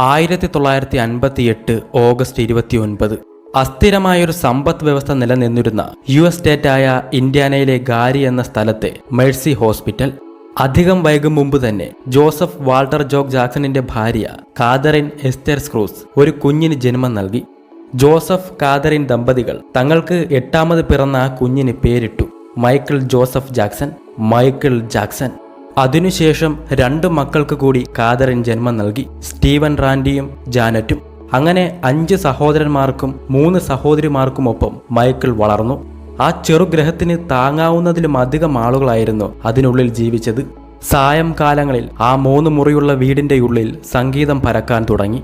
1958 August 29 അസ്ഥിരമായൊരു സമ്പദ് വ്യവസ്ഥ നിലനിന്നിരുന്ന US സ്റ്റേറ്റായ ഇന്ത്യാനയിലെ ഗാരി എന്ന സ്ഥലത്തെ മേഴ്സി ഹോസ്പിറ്റൽ അധികം വൈകും മുമ്പ് തന്നെ ജോസഫ് വാൾട്ടർ ജോക്ക് ജാക്സണിന്റെ ഭാര്യ കാതറിൻ എസ്റ്റർ സ്ക്രൂസ് ഒരു കുഞ്ഞിന് ജന്മം നൽകി. ജോസഫ് കാതറിൻ ദമ്പതികൾ തങ്ങൾക്ക് 8ാമത് പിറന്ന ആ കുഞ്ഞിന് പേരിട്ടു Michael Joseph Jackson. Michael Jackson. അതിനുശേഷം 2 മക്കൾക്ക് കൂടി കാതറിൻ ജന്മം നൽകി, സ്റ്റീവൻ റാൻഡിയും ജാനറ്റും. അങ്ങനെ 5 സഹോദരന്മാർക്കും 3 സഹോദരിമാർക്കുമൊപ്പം മൈക്കിൾ വളർന്നു. ആ ചെറുഗ്രഹത്തിന് താങ്ങാവുന്നതിലും അധികം ആളുകളായിരുന്നു അതിനുള്ളിൽ ജീവിച്ചത്. സായംകാലങ്ങളിൽ ആ 3 മുറിയുള്ള വീടിന്റെ ഉള്ളിൽ സംഗീതം പരക്കാൻ തുടങ്ങി.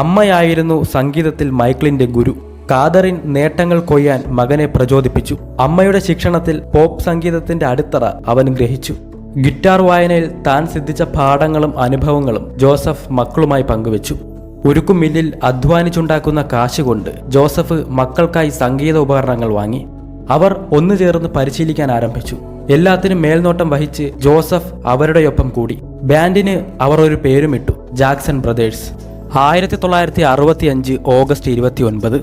അമ്മയായിരുന്നു സംഗീതത്തിൽ മൈക്കിളിന്റെ ഗുരു. കാതറിൻ നേട്ടങ്ങൾ കൊയ്യാൻ മകനെ പ്രചോദിപ്പിച്ചു. അമ്മയുടെ ശിക്ഷണത്തിൽ പോപ്പ് സംഗീതത്തിന്റെ അടിത്തറ അവൻ ഗ്രഹിച്ചു. ഗിറ്റാർ വായനയിൽ താൻ സിദ്ധിച്ച പാഠങ്ങളും അനുഭവങ്ങളും ജോസഫ് മക്കളുമായി പങ്കുവച്ചു. ഉരുക്കു മില്ലിൽ അധ്വാനിച്ചുണ്ടാക്കുന്ന കാശ് കൊണ്ട് ജോസഫ് മക്കൾക്കായി സംഗീത ഉപകരണങ്ങൾ വാങ്ങി. അവർ ഒന്നുചേർന്ന് പരിശീലിക്കാൻ ആരംഭിച്ചു. എല്ലാത്തിനും മേൽനോട്ടം വഹിച്ച് ജോസഫ് അവരുടെയൊപ്പം കൂടി. ബാൻഡിന് അവർ ഒരു പേരുമിട്ടു, ജാക്സൺ ബ്രദേഴ്സ്. 1965 ഓഗസ്റ്റ് 29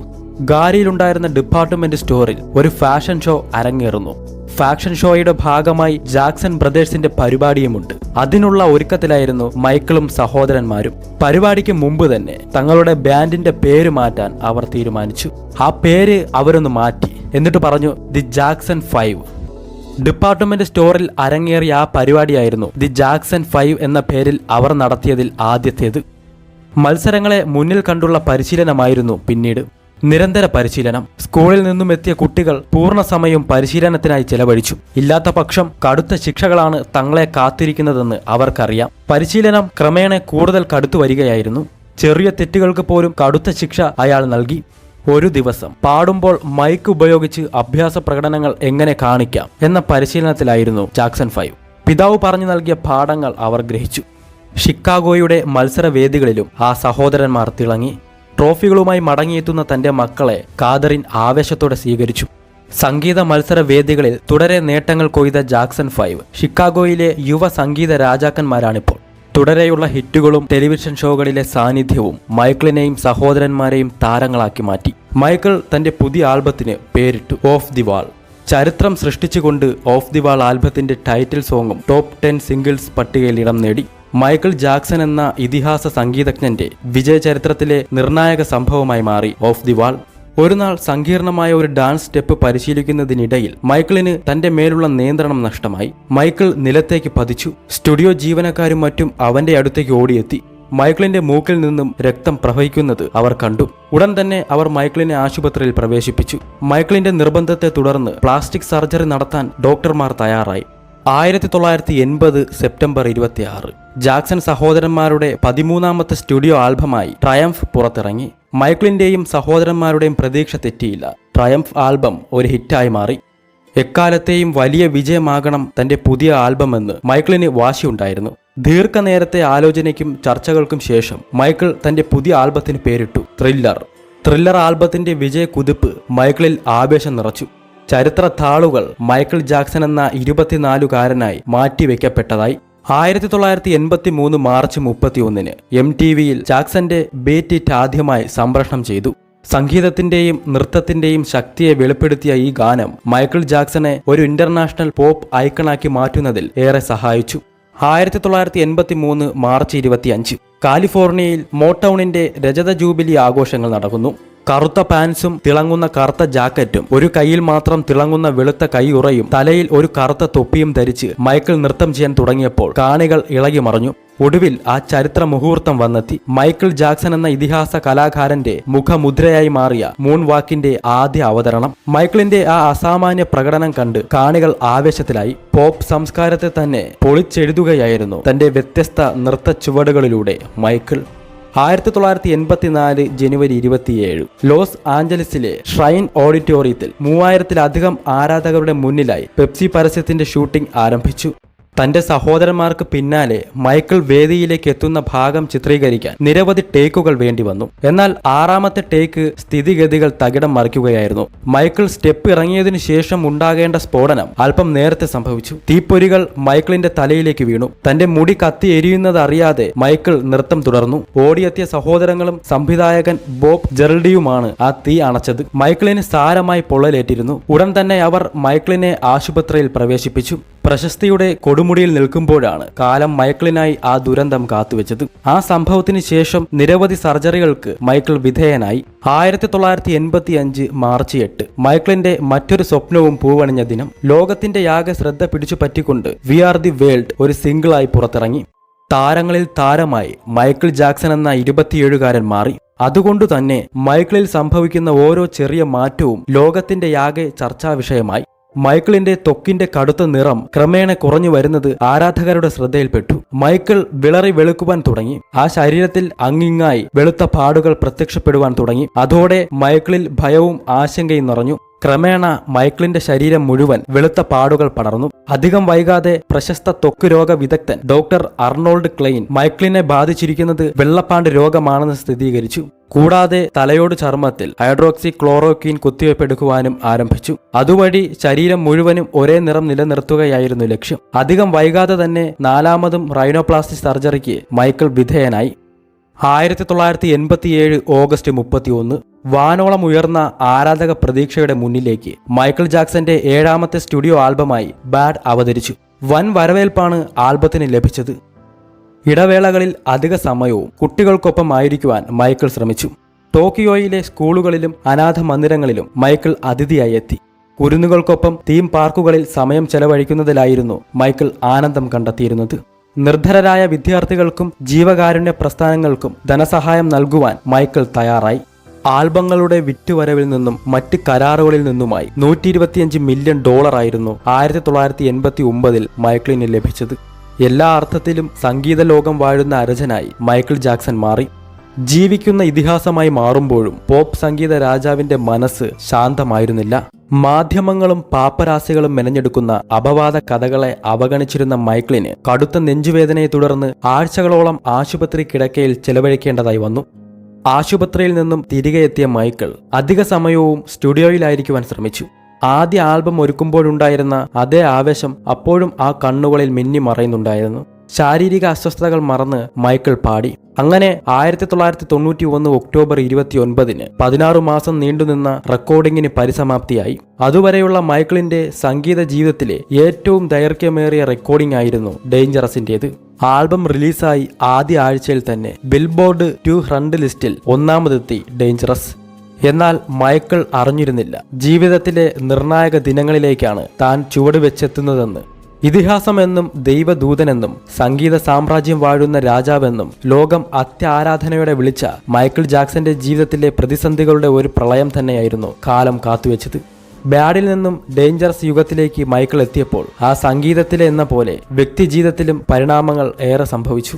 ഗാരിയിലുണ്ടായിരുന്ന ഡിപ്പാർട്ട്മെന്റ് സ്റ്റോറിൽ ഒരു ഫാഷൻ ഷോ അരങ്ങേറുന്നു. ഫാഷൻ ഷോയുടെ ഭാഗമായി ജാക്സൺ ബ്രദേഴ്സിന്റെ പരിപാടിയുമുണ്ട്. അതിനുള്ള ഒരുക്കത്തിലായിരുന്നു മൈക്കിളും സഹോദരന്മാരും. പരിപാടിക്ക് മുമ്പ് തന്നെ തങ്ങളുടെ ബാൻഡിന്റെ പേര് മാറ്റാൻ അവർ തീരുമാനിച്ചു. ആ പേര് അവരൊന്ന് മാറ്റി. എന്നിട്ട് പറഞ്ഞു, ദി ജാക്സൺ 5. ഡിപ്പാർട്ട്മെന്റ് സ്റ്റോറിൽ അരങ്ങേറിയ ആ പരിപാടിയായിരുന്നു ദി ജാക്സൺ 5 എന്ന പേരിൽ അവർ നടത്തിയതിൽ ആദ്യത്തേത്. മത്സരങ്ങളെ മുന്നിൽ കണ്ടുള്ള പരിശീലനമായിരുന്നു പിന്നീട്. നിരന്തര പരിശീലനം. സ്കൂളിൽ നിന്നും എത്തിയ കുട്ടികൾ പൂർണ്ണസമയം പരിശീലനത്തിനായി ചെലവഴിച്ചു. ഇല്ലാത്ത പക്ഷം കടുത്ത ശിക്ഷകളാണ് തങ്ങളെ കാത്തിരിക്കുന്നതെന്ന് അവർക്കറിയാം. പരിശീലനം ക്രമേണ കൂടുതൽ കടുത്തു വരികയായിരുന്നു. ചെറിയ തെറ്റുകൾക്ക് പോലും കടുത്ത ശിക്ഷ അയാൾ നൽകി. ഒരു ദിവസം പാടുമ്പോൾ മൈക്ക് ഉപയോഗിച്ച് അഭ്യാസ പ്രകടനങ്ങൾ എങ്ങനെ കാണിക്കാം എന്ന പരിശീലനത്തിലായിരുന്നു ജാക്സൺ 5. പിതാവ് പറഞ്ഞു നൽകിയ പാഠങ്ങൾ അവർ ഗ്രഹിച്ചു. ഷിക്കാഗോയുടെ മത്സരവേദികളിലും ആ സഹോദരന്മാർ തിളങ്ങി. ട്രോഫികളുമായി മടങ്ങിയെത്തുന്ന തന്റെ മക്കളെ കാതറിൻ ആവേശത്തോടെ സ്വീകരിച്ചു. സംഗീത മത്സര വേദികളിൽ തുടരെ നേട്ടങ്ങൾ കൊയ്ത ജാക്സൺ 5 ഷിക്കാഗോയിലെ യുവ സംഗീത രാജാക്കന്മാരാണിപ്പോൾ. തുടരെയുള്ള ഹിറ്റുകളും ടെലിവിഷൻ ഷോകളിലെ സാന്നിധ്യവും മൈക്കിളിനെയും സഹോദരന്മാരെയും താരങ്ങളാക്കി മാറ്റി. മൈക്കിൾ തന്റെ പുതിയ ആൽബത്തിന് പേരിട്ടു ഓഫ് ദി വാൾ. ചരിത്രം സൃഷ്ടിച്ചുകൊണ്ട് ഓഫ് ദി വാൾ ആൽബത്തിന്റെ ടൈറ്റിൽ സോങ്ങും ടോപ്പ് 10 സിംഗിൾസ് പട്ടികയിൽ ഇടം നേടി. മൈക്കിൾ ജാക്സൺ എന്ന ഇതിഹാസ സംഗീതജ്ഞന്റെ വിജയ ചരിത്രത്തിലെ നിർണായക സംഭവമായി മാറി ഓഫ് ദി വാൾ. ഒരു നാൾ സങ്കീർണമായ ഒരു ഡാൻസ് സ്റ്റെപ്പ് പരിശീലിക്കുന്നതിനിടയിൽ മൈക്കിളിന് തന്റെ മേലുള്ള നിയന്ത്രണം നഷ്ടമായി. മൈക്കിൾ നിലത്തേക്ക് പതിച്ചു. സ്റ്റുഡിയോ ജീവനക്കാരും മറ്റും അവന്റെ അടുത്തേക്ക് ഓടിയെത്തി. മൈക്കിളിന്റെ മൂക്കിൽ നിന്നും രക്തം പ്രവഹിക്കുന്നത് അവർ കണ്ടു. ഉടൻ തന്നെ അവർ മൈക്കിളിനെ ആശുപത്രിയിൽ പ്രവേശിപ്പിച്ചു. മൈക്കിളിന്റെ നിർബന്ധത്തെ തുടർന്ന് പ്ലാസ്റ്റിക് സർജറി നടത്താൻ ഡോക്ടർമാർ തയ്യാറായി. 1980 സെപ്റ്റംബർ 26 ജാക്സൺ സഹോദരന്മാരുടെ 13ാമത്തെ സ്റ്റുഡിയോ ആൽബമായി ട്രയംഫ് പുറത്തിറങ്ങി. മൈക്കിളിന്റെയും സഹോദരന്മാരുടെയും പ്രതീക്ഷ തെറ്റിയില്ല. ട്രയംഫ് ആൽബം ഒരു ഹിറ്റായി മാറി. എക്കാലത്തെയും വലിയ വിജയമാകണം തന്റെ പുതിയ ആൽബമെന്ന് മൈക്കിളിന് വാശിയുണ്ടായിരുന്നു. ദീർഘനേരത്തെ ആലോചനയ്ക്കും ചർച്ചകൾക്കും ശേഷം മൈക്കിൾ തന്റെ പുതിയ ആൽബത്തിന് പേരിട്ടു ത്രില്ലർ. ത്രില്ലർ ആൽബത്തിന്റെ വിജയ കുതിപ്പ് മൈക്കിളിൽ ആവേശം നിറച്ചു. ചരിത്ര താളുകൾ മൈക്കിൾ ജാക്സൺ എന്ന 24-കാരനായി മാറ്റിവെക്കപ്പെട്ടതായി. 1983 മാർച്ച് 31 MTVയിൽ ജാക്സന്റെ ബീറ്റ് ഇറ്റ് ആദ്യമായി സംപ്രേഷണം ചെയ്തു. സംഗീതത്തിന്റെയും നൃത്തത്തിന്റെയും ശക്തിയെ വെളിപ്പെടുത്തിയ ഈ ഗാനം മൈക്കിൾ ജാക്സനെ ഒരു ഇന്റർനാഷണൽ പോപ്പ് ഐക്കണാക്കി മാറ്റുന്നതിൽ ഏറെ സഹായിച്ചു. 1983 മാർച്ച് 25 കാലിഫോർണിയയിൽ മോട്ടൌണിന്റെ രജത ജൂബിലി ആഘോഷങ്ങൾ നടക്കുന്നു. കറുത്ത പാൻസും തിളങ്ങുന്ന കറുത്ത ജാക്കറ്റും ഒരു കൈയിൽ മാത്രം തിളങ്ങുന്ന വെളുത്ത കൈയുറയും തലയിൽ ഒരു കറുത്ത തൊപ്പിയും ധരിച്ച് മൈക്കിൾ നൃത്തം ചെയ്യാൻ തുടങ്ങിയപ്പോൾ കാണികൾ ഇളകി മറിഞ്ഞു. ഒടുവിൽ ആ ചരിത്ര മുഹൂർത്തം വന്നെത്തി. മൈക്കിൾ ജാക്സൺ എന്ന ഇതിഹാസ കലാകാരന്റെ മുഖമുദ്രയായി മാറിയ മൂൺ വാക്കിന്റെ ആദ്യ അവതരണം. മൈക്കിളിന്റെ ആ അസാമാന്യ പ്രകടനം കണ്ട് കാണികൾ ആവേശത്തിലായി. പോപ്പ് സംസ്കാരത്തെ തന്നെ പൊളിച്ചെഴുതുകയായിരുന്നു തന്റെ വ്യത്യസ്ത നൃത്ത ചുവടുകളിലൂടെ മൈക്കിൾ. 1984 ജനുവരി 27 ലോസ് ആഞ്ചലസിലെ ഷ്രൈൻ ഓഡിറ്റോറിയത്തിൽ 3000-ലധികം ആരാധകരുടെ മുന്നിലായി പെപ്സി പരസ്യത്തിന്റെ ഷൂട്ടിംഗ് ആരംഭിച്ചു. തന്റെ സഹോദരന്മാർക്ക് പിന്നാലെ മൈക്കിൾ വേദിയിലേക്ക് എത്തുന്ന ഭാഗം ചിത്രീകരിക്കാൻ നിരവധി ടേക്കുകൾ വേണ്ടി വന്നു. എന്നാൽ 6ാമത്തെ ടേക്ക് സ്ഥിതിഗതികൾ തകിടം മറിക്കുകയായിരുന്നു. മൈക്കിൾ സ്റ്റെപ്പ് ഇറങ്ങിയതിനു ശേഷം ഉണ്ടാകേണ്ട സ്ഫോടനം അല്പം നേരത്തെ സംഭവിച്ചു. തീപ്പൊരികൾ മൈക്കിളിന്റെ തലയിലേക്ക് വീണു. തന്റെ മുടി കത്തി എരിയുന്നത് അറിയാതെ മൈക്കിൾ നൃത്തം തുടർന്നു. ഓടിയെത്തിയ സഹോദരങ്ങളും സംവിധായകൻ ബോബ് ജെറൽഡിയുമാണ് ആ തീ അണച്ചത്. മൈക്കിളിന് സാരമായി പൊള്ളലേറ്റിരുന്നു. ഉടൻ തന്നെ അവർ മൈക്കിളിനെ ആശുപത്രിയിൽ പ്രവേശിപ്പിച്ചു. പ്രശസ്തിയുടെ കൊടുമുടിയിൽ നിൽക്കുമ്പോഴാണ് കാലം മൈക്കിളിനായി ആ ദുരന്തം കാത്തുവെച്ചത്. ആ സംഭവത്തിന് ശേഷം നിരവധി സർജറികൾക്ക് മൈക്കിൾ വിധേയനായി. 1985 മാർച്ച് 8 മൈക്കിളിന്റെ മറ്റൊരു സ്വപ്നവും പൂവണിഞ്ഞ ദിനം. ലോകത്തിന്റെ യാഗ ശ്രദ്ധ പിടിച്ചു പറ്റിക്കൊണ്ട് വി ആർ ദി വേൾഡ് ഒരു സിംഗിളായി പുറത്തിറങ്ങി. താരങ്ങളിൽ താരമായി മൈക്കിൾ ജാക്സൺ എന്ന 27കാരൻ മാറി. അതുകൊണ്ടു തന്നെ മൈക്കിളിൽ സംഭവിക്കുന്ന ഓരോ ചെറിയ മാറ്റവും ലോകത്തിന്റെ യാഗെ ചർച്ചാ വിഷയമായി. മൈക്കിളിന്റെ ത്വക്കിന്റെ കടുത്ത നിറം ക്രമേണ കുറഞ്ഞു വരുന്നത് ആരാധകരുടെ ശ്രദ്ധയിൽപ്പെട്ടു. മൈക്കിൾ വിളറി വെളുക്കുവാൻ തുടങ്ങി. ആ ശരീരത്തിൽ അങ്ങിങ്ങായി വെളുത്ത പാടുകൾ പ്രത്യക്ഷപ്പെടുവാൻ തുടങ്ങി. അതോടെ മൈക്കിളിൽ ഭയവും ആശങ്കയും നിറഞ്ഞു. ക്രമേണ മൈക്കിളിന്റെ ശരീരം മുഴുവൻ വെളുത്ത പാടുകൾ പടർന്നു. അധികം വൈകാതെ പ്രശസ്ത ത്വക്ക് രോഗ വിദഗ്ധൻ ഡോക്ടർ അർണോൾഡ് ക്ലെയിൻ മൈക്കിളിനെ ബാധിച്ചിരിക്കുന്നത് വെള്ളപ്പാണ്ട് രോഗമാണെന്ന് സ്ഥിരീകരിച്ചു. കൂടാതെ തലയോട് ചർമ്മത്തിൽ ഹൈഡ്രോക്സി ക്ലോറോക്വീൻ കുത്തിവയ്പ്പെടുക്കുവാനും ആരംഭിച്ചു. അതുവഴി ശരീരം മുഴുവനും ഒരേ നിറം നിലനിർത്തുകയായിരുന്നു ലക്ഷ്യം. അധികം വൈകാതെ തന്നെ 4ാമതും റൈനോപ്ലാസ്റ്റി സർജറിക്ക് മൈക്കിൾ വിധേയനായി. 1987 ഓഗസ്റ്റ് 31 വാനോളം ഉയർന്ന ആരാധക പ്രതീക്ഷയുടെ മുന്നിലേക്ക് മൈക്കിൾ ജാക്സന്റെ 7ാമത്തെ സ്റ്റുഡിയോ ആൽബമായി ബാഡ് അവതരിച്ചു. വൻ വരവേൽപ്പാണ് ആൽബത്തിന് ലഭിച്ചത്. ഇടവേളകളിൽ അധിക സമയവും കുട്ടികൾക്കൊപ്പം ആയിരിക്കുവാൻ മൈക്കിൾ ശ്രമിച്ചു. ടോക്കിയോയിലെ സ്കൂളുകളിലും അനാഥ മന്ദിരങ്ങളിലും മൈക്കിൾ അതിഥിയായി എത്തി. കുരുന്നുകൾക്കൊപ്പം തീം പാർക്കുകളിൽ സമയം ചെലവഴിക്കുന്നതിലായിരുന്നു മൈക്കിൾ ആനന്ദം കണ്ടെത്തിയിരുന്നത്. നിർധരരായ വിദ്യാർത്ഥികൾക്കും ജീവകാരുണ്യ പ്രസ്ഥാനങ്ങൾക്കും ധനസഹായം നൽകുവാൻ മൈക്കിൾ തയ്യാറായി. ആൽബങ്ങളുടെ വിറ്റുവരവിൽ നിന്നും മറ്റ് കരാറുകളിൽ നിന്നുമായി $125 മില്യൺ ആയിരുന്നു 1989 മൈക്കിളിന് ലഭിച്ചത്. എല്ലാ അർത്ഥത്തിലും സംഗീത ലോകം വാഴുന്ന അരജനായി മൈക്കിൾ ജാക്സൺ മാറി. ജീവിക്കുന്ന ഇതിഹാസമായി മാറുമ്പോഴും പോപ്പ് സംഗീത രാജാവിന്റെ മനസ്സ് ശാന്തമായിരുന്നില്ല. മാധ്യമങ്ങളും പാപ്പരാസികളും മെനഞ്ഞെടുക്കുന്ന അപവാദ കഥകളെ അവഗണിച്ചിരുന്ന മൈക്കിളിന് കടുത്ത നെഞ്ചുവേദനയെ തുടർന്ന് ആഴ്ചകളോളം ആശുപത്രി കിടക്കയിൽ ചെലവഴിക്കേണ്ടതായി വന്നു. ആശുപത്രിയിൽ നിന്നും തിരികെ എത്തിയ മൈക്കിൾ അധിക സമയവും സ്റ്റുഡിയോയിലായിരിക്കുവാൻ ശ്രമിച്ചു. ആദ്യ ആൽബം ഒരുക്കുമ്പോഴുണ്ടായിരുന്ന അതേ ആവേശം അപ്പോഴും ആ കണ്ണുകളിൽ മിന്നി മറയുന്നുണ്ടായിരുന്നു. ശാരീരിക അസ്വസ്ഥതകൾ മറന്ന് മൈക്കിൾ പാടി. അങ്ങനെ 1991 ഒക്ടോബർ 29 16 മാസം നീണ്ടുനിന്ന റെക്കോർഡിങ്ങിന് പരിസമാപ്തിയായി. അതുവരെയുള്ള മൈക്കിളിന്റെ സംഗീത ജീവിതത്തിലെ ഏറ്റവും ദൈർഘ്യമേറിയ റെക്കോർഡിംഗ് ആയിരുന്നു ഡേഞ്ചറസിന്റേത്. ആൽബം റിലീസായി ആദ്യ ആഴ്ചയിൽ തന്നെ ബിൽബോർഡ് 200 ലിസ്റ്റിൽ ഒന്നാമതെത്തി ഡേഞ്ചറസ്. എന്നാൽ മൈക്കിൾ അറിഞ്ഞിരുന്നില്ല ജീവിതത്തിലെ നിർണായക ദിനങ്ങളിലേക്കാണ് താൻ ചുവടുവെച്ചെത്തുന്നതെന്ന്. ഇതിഹാസമെന്നും ദൈവദൂതനെന്നും സംഗീത സാമ്രാജ്യം വാഴുന്ന രാജാവെന്നും ലോകം അത്യാരാധനയോടെ വിളിച്ച മൈക്കിൾ ജാക്സന്റെ ജീവിതത്തിലെ പ്രതിസന്ധികളുടെ ഒരു പ്രളയം തന്നെയായിരുന്നു കാലം കാത്തുവെച്ചത്. ബാഡിൽ നിന്നും ഡേഞ്ചറസ് യുഗത്തിലേക്ക് മൈക്കിൾ എത്തിയപ്പോൾ ആ സംഗീതത്തിലെ എന്ന പോലെ വ്യക്തിജീവിതത്തിലും പരിണാമങ്ങൾ ഏറെ സംഭവിച്ചു.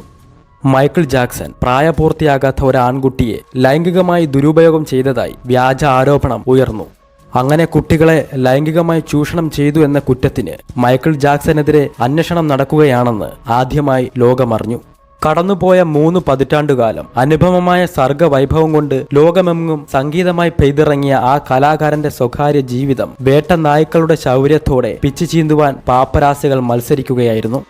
മൈക്കിൾ ജാക്സൺ പ്രായപൂർത്തിയാകാത്ത ഒരു ആൺകുട്ടിയെ ലൈംഗികമായി ദുരുപയോഗം ചെയ്തതായി വ്യാജ ആരോപണം ഉയർന്നു. അങ്ങനെ കുട്ടികളെ ലൈംഗികമായി ചൂഷണം ചെയ്തു എന്ന കുറ്റത്തിന് മൈക്കിൾ ജാക്സനെതിരെ അന്വേഷണം നടക്കുകയാണെന്ന് ആദ്യമായി ലോകമറിഞ്ഞു. കടന്നുപോയ 3 പതിറ്റാണ്ടുകാലം അനുപമമായ സർഗവൈഭവം കൊണ്ട് ലോകമെങ്ങും സംഗീതമായി പെയ്തിറങ്ങിയ ആ കലാകാരന്റെ സ്വകാര്യ ജീവിതം വേട്ട നായ്ക്കളുടെ ശൗര്യത്തോടെ പിച്ചു ചീന്തുവാൻ പാപ്പരാസികൾ മത്സരിക്കുകയായിരുന്നു.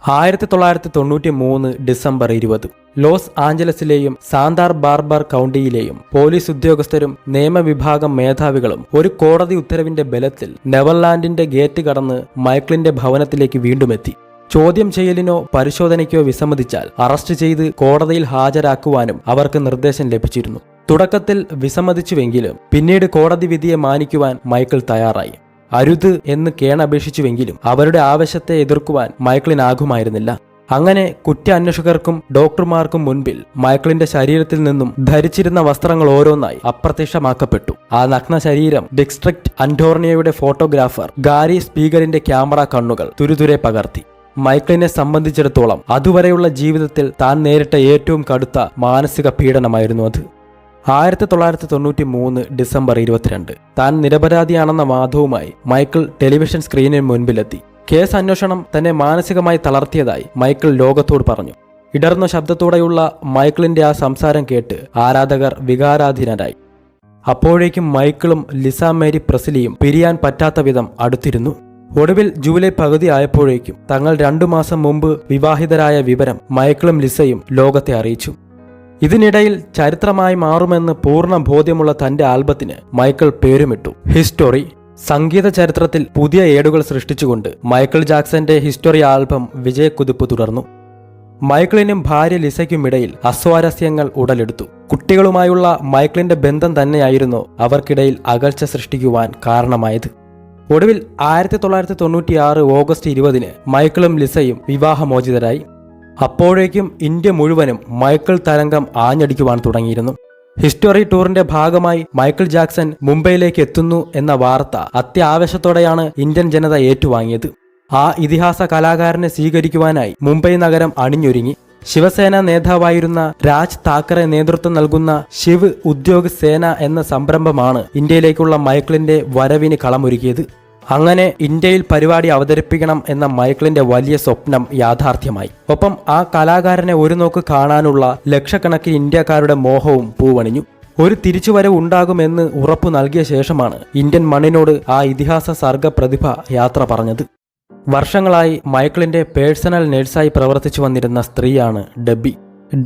1993 ഡിസംബർ 20 ലോസ് ആഞ്ചലസിലെയും സാന്താർ ബാർബർ കൗണ്ടിയിലെയും പോലീസ് ഉദ്യോഗസ്ഥരും നിയമവിഭാഗം മേധാവികളും ഒരു കോടതി ഉത്തരവിന്റെ ബലത്തിൽ നെവർലാൻഡിന്റെ ഗേറ്റ് കടന്ന് മൈക്കിളിന്റെ ഭവനത്തിലേക്ക് വീണ്ടുമെത്തി. ചോദ്യം ചെയ്യലിനോ പരിശോധനയ്ക്കോ വിസമ്മതിച്ചാൽ അറസ്റ്റ് ചെയ്ത് കോടതിയിൽ ഹാജരാക്കുവാനും അവർക്ക് നിർദ്ദേശം ലഭിച്ചിരുന്നു. തുടക്കത്തിൽ വിസമ്മതിച്ചുവെങ്കിലും പിന്നീട് കോടതി വിധിയെ മാനിക്കുവാൻ മൈക്കിൾ തയ്യാറായി. അരുത് എന്ന് കേണപേക്ഷിച്ചുവെങ്കിലും അവരുടെ ആവശ്യത്തെ എതിർക്കുവാൻ മൈക്കിളിനാകുമായിരുന്നില്ല. അങ്ങനെ കുറ്റാന്വേഷകർക്കും ഡോക്ടർമാർക്കും മുൻപിൽ മൈക്കിളിന്റെ ശരീരത്തിൽ നിന്നും ധരിച്ചിരുന്ന വസ്ത്രങ്ങൾ ഓരോന്നായി അപ്രത്യക്ഷമാക്കപ്പെട്ടു. ആ നഗ്ന ശരീരം ഡിസ്ട്രിക്ട് അന്റോർണിയയുടെ ഫോട്ടോഗ്രാഫർ ഗാരി സ്പീഗറിന്റെ ക്യാമറ കണ്ണുകൾ തുരുതുരെ പകർത്തി. മൈക്കിളിനെ സംബന്ധിച്ചിടത്തോളം അതുവരെയുള്ള ജീവിതത്തിൽ താൻ നേരിട്ട ഏറ്റവും കടുത്ത മാനസിക പീഡനമായിരുന്നു അത്. 1993 ഡിസംബർ 22 താൻ നിരപരാധിയാണെന്ന വാദവുമായി മൈക്കിൾ ടെലിവിഷൻ സ്ക്രീനിന് മുൻപിലെത്തി. കേസ് അന്വേഷണം തന്നെ മാനസികമായി തളർത്തിയതായി മൈക്കിൾ ലോകത്തോട് പറഞ്ഞു. ഇടർന്ന ശബ്ദത്തോടെയുള്ള മൈക്കിളിന്റെ ആ സംസാരം കേട്ട് ആരാധകർ വികാരാധീനരായി. അപ്പോഴേക്കും മൈക്കിളും ലിസ മേരി പ്രസ്ലിയും പിരിയാൻ പറ്റാത്ത വിധം അടുത്തിരുന്നു. ഒടുവിൽ ജൂലൈ പകുതി ആയപ്പോഴേക്കും തങ്ങൾ 2 മാസം മുമ്പ് വിവാഹിതരായ വിവരം മൈക്കിളും ലിസയും ലോകത്തെ അറിയിച്ചു. ഇതിനിടയിൽ ചരിത്രമായി മാറുമെന്ന് പൂർണ്ണ ബോധ്യമുള്ള തന്റെ ആൽബത്തിന് മൈക്കിൾ പേരുമിട്ടു ഹിസ്റ്റോറി. സംഗീത ചരിത്രത്തിൽ പുതിയ ഏടുകൾ സൃഷ്ടിച്ചുകൊണ്ട് മൈക്കിൾ ജാക്സന്റെ ഹിസ്റ്റോറി ആൽബം വിജയക്കുതിപ്പ് തുടർന്നു. മൈക്കിളിനും ഭാര്യ ലിസയ്ക്കുമിടയിൽ അസ്വാരസ്യങ്ങൾ ഉടലെടുത്തു. കുട്ടികളുമായുള്ള മൈക്കിളിന്റെ ബന്ധം തന്നെയായിരുന്നു അവർക്കിടയിൽ അകൽച്ച സൃഷ്ടിക്കുവാൻ കാരണമായത്. ഒടുവിൽ 1996 ഓഗസ്റ്റ് 20 മൈക്കിളും ലിസയും വിവാഹമോചിതരായി. അപ്പോഴേക്കും ഇന്ത്യ മുഴുവനും മൈക്കിൾ തരംഗം ആഞ്ഞടിക്കുവാൻ തുടങ്ങിയിരുന്നു. ഹിസ്റ്റോറി ടൂറിന്റെ ഭാഗമായി മൈക്കിൾ ജാക്സൺ മുംബൈയിലേക്ക് എത്തുന്നു എന്ന വാർത്ത അത്യാവേശത്തോടെയാണ് ഇന്ത്യൻ ജനത ഏറ്റുവാങ്ങിയത്. ആ ഇതിഹാസ കലാകാരനെ സ്വീകരിക്കുവാനായി മുംബൈ നഗരം അണിഞ്ഞൊരുങ്ങി. ശിവസേന നേതാവായിരുന്ന രാജ് താക്കറെ നേതൃത്വം നൽകുന്ന ശിവ് ഉദ്യോഗ് സേന എന്ന സംരംഭമാണ് ഇന്ത്യയിലേക്കുള്ള മൈക്കിളിന്റെ വരവിന് കളമൊരുക്കിയത്. അങ്ങനെ ഇന്ത്യയിൽ പരിപാടി അവതരിപ്പിക്കണം എന്ന മൈക്കിളിന്റെ വലിയ സ്വപ്നം യാഥാർത്ഥ്യമായി. ഒപ്പം ആ കലാകാരനെ ഒരു നോക്ക് കാണാനുള്ള ലക്ഷക്കണക്കിന് ഇന്ത്യക്കാരുടെ മോഹവും പൂവണിഞ്ഞു. ഒരു തിരിച്ചുവരവ് ഉണ്ടാകുമെന്ന് ഉറപ്പു നൽകിയ ശേഷമാണ് ഇന്ത്യൻ മണ്ണിനോട് ആ ഇതിഹാസ സർഗ പ്രതിഭ യാത്ര പറഞ്ഞത്. വർഷങ്ങളായി മൈക്കിളിന്റെ പേഴ്സണൽ നഴ്സായി പ്രവർത്തിച്ചു വന്നിരുന്ന സ്ത്രീയാണ് ഡെബ്ബി.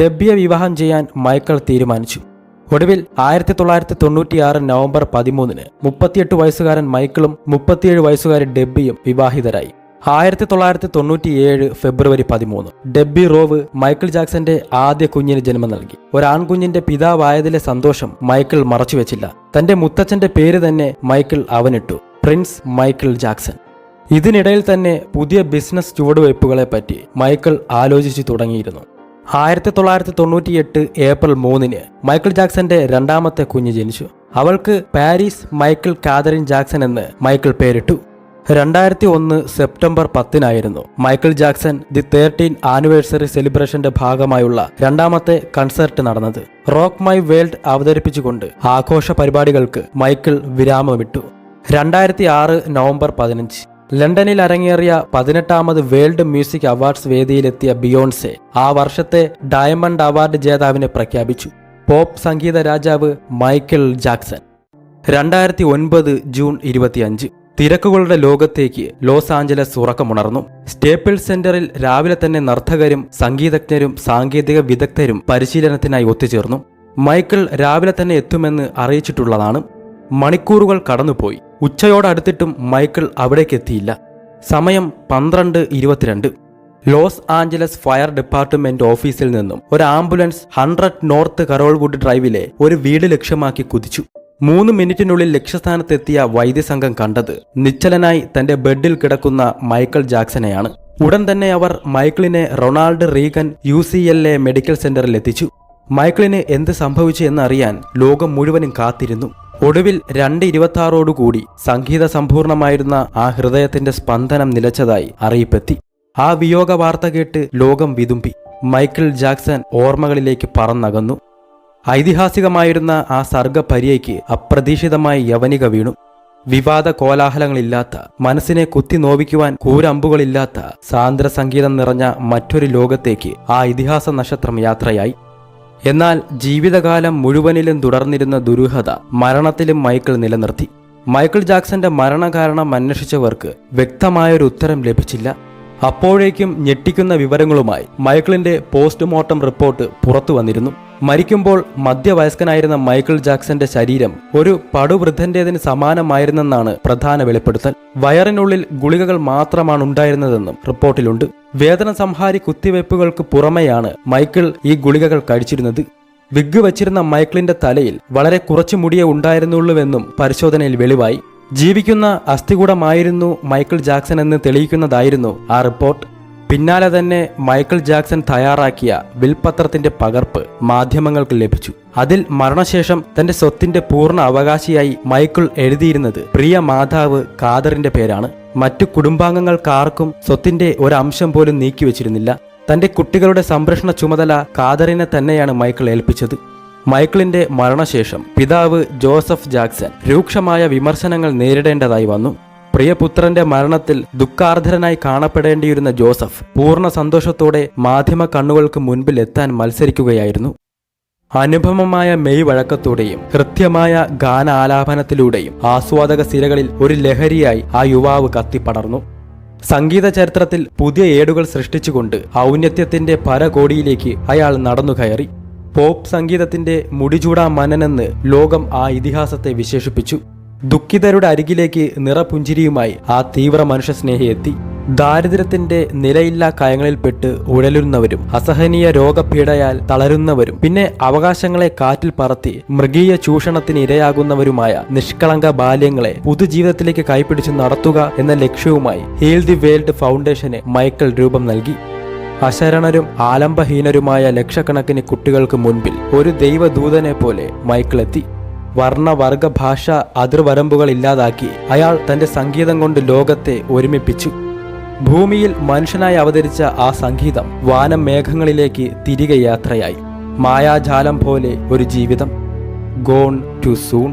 ഡെബ്ബിയെ വിവാഹം ചെയ്യാൻ മൈക്കിൾ തീരുമാനിച്ചു. ഒടുവിൽ 1996 നവംബർ 13 38 വയസ്സുകാരൻ മൈക്കിളും 37 വയസ്സുകാരി ഡെബ്ബിയും വിവാഹിതരായി. 1997 ഫെബ്രുവരി 13 ഡെബ്ബി റോവ് മൈക്കിൾ ജാക്സന്റെ ആദ്യ കുഞ്ഞിന് ജന്മം നൽകി. ഒരാൺകുഞ്ഞിന്റെ പിതാവായതിലെ സന്തോഷം മൈക്കിൾ മറച്ചുവെച്ചില്ല. തന്റെ മുത്തച്ഛന്റെ പേര് തന്നെ മൈക്കിൾ അവനിട്ടു, പ്രിൻസ് മൈക്കിൾ ജാക്സൺ. ഇതിനിടയിൽ തന്നെ പുതിയ ബിസിനസ് ചുവടുവയ്പ്പുകളെപ്പറ്റി മൈക്കിൾ ആലോചിച്ചു തുടങ്ങിയിരുന്നു. 1998 ഏപ്രിൽ 3 മൈക്കിൾ ജാക്സന്റെ രണ്ടാമത്തെ കുഞ്ഞ് ജനിച്ചു. അവൾക്ക് പാരീസ് മൈക്കിൾ കാതറിൻ ജാക്സൺ എന്ന് മൈക്കിൾ പേരിട്ടു. 2001 September 10 Michael Jackson the 13 anniversary സെലിബ്രേഷന്റെ ഭാഗമായുള്ള രണ്ടാമത്തെ കൺസേർട്ട് നടന്നത്. റോക്ക് മൈ വേൾഡ് അവതരിപ്പിച്ചുകൊണ്ട് ആഘോഷ പരിപാടികൾക്ക് മൈക്കിൾ വിരാമമിട്ടു. 2006 നവംബർ 15 ലണ്ടനിൽ അരങ്ങേറിയ 18ാമത് വേൾഡ് മ്യൂസിക് അവാർഡ്സ് വേദിയിലെത്തിയ ബിയോൺസെ ആ വർഷത്തെ ഡയമണ്ട് അവാർഡ് ജേതാവിനെ പ്രഖ്യാപിച്ചു. പോപ്പ് സംഗീത രാജാവ് മൈക്കിൾ ജാക്സൺ. 2009 ജൂൺ 25 തിരക്കുകളുടെ ലോകത്തേക്ക് ലോസ് ആഞ്ചലസ് ഉറക്കമുണർന്നു. സ്റ്റേപ്പിൾസ് സെന്ററിൽ രാവിലെ തന്നെ നർത്തകരും സംഗീതജ്ഞരും സാങ്കേതിക വിദഗ്ധരും പരിശീലനത്തിനായി ഒത്തുചേർന്നു. മൈക്കിൾ രാവിലെ തന്നെ എത്തുമെന്ന് അറിയിച്ചിട്ടുള്ളതാണ്. മണിക്കൂറുകൾ കടന്നുപോയി. ഉച്ചയോടടുത്തിട്ടും മൈക്കിൾ അവിടേക്ക് എത്തിയില്ല. സമയം 12:22. ലോസ് ആഞ്ചലസ് ഫയർ ഡിപ്പാർട്ട്മെന്റ് ഓഫീസിൽ നിന്നും ഒരു ആംബുലൻസ് 100 നോർത്ത് കരോൾവുഡ് ഡ്രൈവിലെ ഒരു വീട് ലക്ഷ്യമാക്കി കുതിച്ചു. 3 മിനിറ്റിനുള്ളിൽ ലക്ഷ്യസ്ഥാനത്തെത്തിയ വൈദ്യസംഘം കണ്ടത് നിശ്ചലനായി തന്റെ ബെഡിൽ കിടക്കുന്ന മൈക്കിൾ ജാക്സനെയാണ്. ഉടൻ തന്നെ അവർ മൈക്കിളിനെ റൊണാൾഡ് റീഗൻ UCLA മെഡിക്കൽ സെന്ററിൽ എത്തിച്ചു. മൈക്കിളിന് എന്ത് സംഭവിച്ചു എന്നറിയാൻ ലോകം മുഴുവനും കാത്തിരുന്നു. ഒടുവിൽ 2:26 സംഗീത സമ്പൂർണമായിരുന്ന ആ ഹൃദയത്തിന്റെ സ്പന്ദനം നിലച്ചതായി അറിയിപ്പെത്തി. ആ വിയോഗ വാർത്ത കേട്ട് ലോകം വിതുമ്പി. Michael Jackson ഓർമ്മകളിലേക്ക് പറന്നകന്നു. ഐതിഹാസികമായിരുന്ന ആ സർഗപര്യയ്ക്ക് അപ്രതീക്ഷിതമായി യവനിക വീണു. വിവാദ കോലാഹലങ്ങളില്ലാത്ത, മനസ്സിനെ കുത്തി നോവിക്കുവാൻ കൂരമ്പുകളില്ലാത്ത സാന്ദ്ര സംഗീതം നിറഞ്ഞ മറ്റൊരു ലോകത്തേക്ക് ആ ഇതിഹാസ നക്ഷത്രം യാത്രയായി. എന്നാൽ ജീവിതകാലം മുഴുവനിലും തുടർന്നിരുന്ന ദുരൂഹത മരണത്തിലും മൈക്കിൾ നിലനിർത്തി. മൈക്കിൾ ജാക്സന്റെ മരണകാരണം അന്വേഷിച്ചവർക്ക് വ്യക്തമായൊരു ഉത്തരം ലഭിച്ചില്ല. അപ്പോഴേക്കും ഞെട്ടിക്കുന്ന വിവരങ്ങളുമായി മൈക്കിളിന്റെ പോസ്റ്റ്മോർട്ടം റിപ്പോർട്ട് പുറത്തു വന്നിരുന്നു. മരിക്കുമ്പോൾ മധ്യവയസ്കനായിരുന്ന മൈക്കിൾ ജാക്സന്റെ ശരീരം ഒരു പടുവൃദ്ധന്റേതിന് സമാനമായിരുന്നെന്നാണ് പ്രധാന വെളിപ്പെടുത്തൽ. വയറിനുള്ളിൽ ഗുളികകൾ മാത്രമാണ് ഉണ്ടായിരുന്നതെന്നും റിപ്പോർട്ടിലുണ്ട്. വേദന സംഹാരി കുത്തിവയ്പ്പുകൾക്ക് പുറമെയാണ് മൈക്കിൾ ഈ ഗുളികകൾ കഴിച്ചിരുന്നത്. വിഗ് വച്ചിരുന്ന മൈക്കിളിന്റെ തലയിൽ വളരെ കുറച്ചു മുടിയേ ഉണ്ടായിരുന്നുള്ളൂവെന്നും പരിശോധനയിൽ വെളിവായി. ജീവിക്കുന്ന അസ്ഥികൂടമായിരുന്നു മൈക്കിൾ ജാക്സൺ എന്ന് തെളിയിക്കുന്നതായിരുന്നു ആ റിപ്പോർട്ട്. പിന്നാലെ തന്നെ മൈക്കിൾ ജാക്സൺ തയ്യാറാക്കിയ വിൽപത്രത്തിന്റെ പകർപ്പ് മാധ്യമങ്ങൾക്ക് ലഭിച്ചു. അതിൽ മരണശേഷം തന്റെ സ്വത്തിന്റെ പൂർണ്ണ അവകാശിയായി മൈക്കിൾ എഴുതിയിരുന്നത് പ്രിയ മാതാവ് കാദറിന്റെ പേരാണ്. മറ്റു കുടുംബാംഗങ്ങൾക്കാർക്കും സ്വത്തിന്റെ ഒരംശം പോലും നീക്കിവെച്ചിരുന്നില്ല. തന്റെ കുട്ടികളുടെ സംരക്ഷണ ചുമതല കാദറിനെ തന്നെയാണ് മൈക്കിൾ ഏൽപ്പിച്ചത്. മൈക്കിളിന്റെ മരണശേഷം പിതാവ് ജോസഫ് ജാക്സൺ രൂക്ഷമായ വിമർശനങ്ങൾ നേരിടേണ്ടതായി വന്നു. പ്രിയപുത്രന്റെ മരണത്തിൽ ദുഃഖാർദ്ധരനായി കാണപ്പെടേണ്ടിയിരുന്ന ജോസഫ് പൂർണ്ണ സന്തോഷത്തോടെ മാധ്യമ കണ്ണുകൾക്ക് മുൻപിൽ എത്താൻ മത്സരിക്കുകയായിരുന്നു. അനുപമമായ മെയ് വഴക്കത്തോടെയും ഹൃദ്യമായ ഗാനാലാപനത്തിലൂടെയും ആസ്വാദക സിരകളിൽ ഒരു ലഹരിയായി ആ യുവാവ് കത്തിപ്പടർന്നു. സംഗീത ചരിത്രത്തിൽ പുതിയ ഏടുകൾ സൃഷ്ടിച്ചുകൊണ്ട് ഔന്നത്യത്തിന്റെ പരകോടിയിലേക്ക് അയാൾ നടന്നുകയറി. പോപ്പ് സംഗീതത്തിന്റെ മുടിചൂടാ മനനെന്ന് ലോകം ആ ഇതിഹാസത്തെ വിശേഷിപ്പിച്ചു. ദുഃഖിതരുടെ അരികിലേക്ക് നിറപുഞ്ചിരിയുമായി ആ തീവ്ര മനുഷ്യസ്നേഹി എത്തി. ദാരിദ്ര്യത്തിന്റെ നിലയില്ലാ കയങ്ങളിൽപ്പെട്ട് ഉഴലുന്നവരും അസഹനീയ രോഗപീഡയാൽ തളരുന്നവരും പിന്നെ അവകാശങ്ങളെ കാറ്റിൽ പറത്തി മൃഗീയ ചൂഷണത്തിന് ഇരയാകുന്നവരുമായ നിഷ്കളങ്ക ബാല്യങ്ങളെ പുതുജീവിതത്തിലേക്ക് കൈപിടിച്ചു നടത്തുക എന്ന ലക്ഷ്യവുമായി ഹീൽ ദി വേൾഡ് ഫൗണ്ടേഷന് മൈക്കിൾ രൂപം നൽകി. അശരണരും ആലംബഹീനരുമായ ലക്ഷക്കണക്കിന് കുട്ടികൾക്ക് മുൻപിൽ ഒരു ദൈവദൂതനെ പോലെ മൈക്കിൾ എത്തി. വർണ്ണവർഗ ഭാഷ അതിർവരമ്പുകൾ ഇല്ലാതാക്കി അയാൾ തന്റെ സംഗീതം കൊണ്ട് ലോകത്തെ ഒരുമിപ്പിച്ചു. ഭൂമിയിൽ മനുഷ്യനായി അവതരിച്ച ആ സംഗീതം വാനം മേഘങ്ങളിലേക്ക് തിരികെ യാത്രയായി. മായാജാലം പോലെ ഒരു ജീവിതം. Gone too soon.